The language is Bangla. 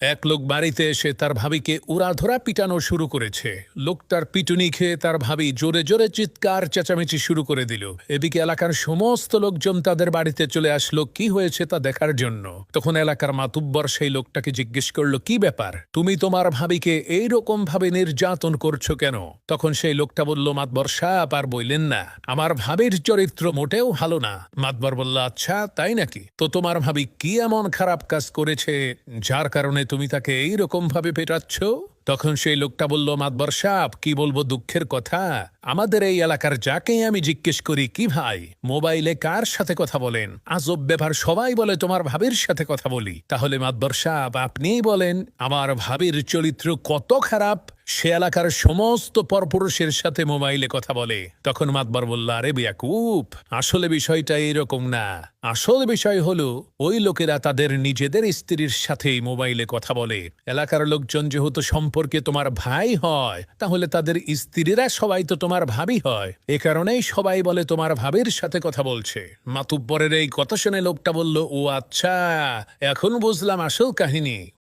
এক লোক বাড়িতে এসে তার ভাবিকে উড়াধরা পিটানো শুরু করেছে। লোকটার পিটুনি খেয়ে তার ভাবি জোরে জোরে চিৎকার চেঁচামেচি শুরু করে দিল। এদিকে এলাকার সমস্ত লোকজন তাদের বাড়িতে চলে আসলো কি হয়েছে তা দেখার জন্য। তখন এলাকার মাতুব্বর সেই লোকটাকে জিজ্ঞেস করলো, কি ব্যাপার, তুমি তোমার ভাবিকে এইরকম ভাবে নির্যাতন করছো কেন? তখন সেই লোকটা বলল, মাতবর সাহেব আর বললেন না, আমার ভাবির চরিত্র মোটেও ভালো না। মাতবর বলল, আচ্ছা তাই নাকি? তো তোমার ভাবি কি এমন খারাপ কাজ করেছে যার কারণে তুমি তাকে এইরকম ভাবে পেটাচ্ছ? তখন সেই লোকটা বলল, মাতবর সাহেব কি বলবো দুঃখের কথা, আমাদের এই এলাকার যাকেই আমি জিজ্ঞেস করি, কি ভাই মোবাইলে কার সাথে কথা বলেন, আজব ব্যাপার, সবাই বলে তোমার ভাবির সাথে কথা বলি। তাহলে মাতবর সাহেব আপনিই বলেন আমার ভাবির চরিত্র কত খারাপ, সে এলাকার সমস্ত পরপুরুষের সাথে মোবাইলে কথা বলে। তখন মাতবর বলল, আরে বেয়াকুব, আসলে বিষয়টা এইরকম না। আসল বিষয় হলো ওই লোকেরা তাদের নিজেদের স্ত্রীর সাথেই মোবাইলে কথা বলে। এলাকার লোকজন যেহেতু সম্পর্কে তোমার ভাই হয়, তাহলে তাদের স্ত্রীরা সবাই তো তোমার ভাবি হয়। এ কারণেই সবাই বলে তোমার ভাবির সাথে কথা বলছে। মাতুব্বরের এই কথা শুনে লোকটা বলল, ও আচ্ছা, এখন বুঝলাম আসল কাহিনী।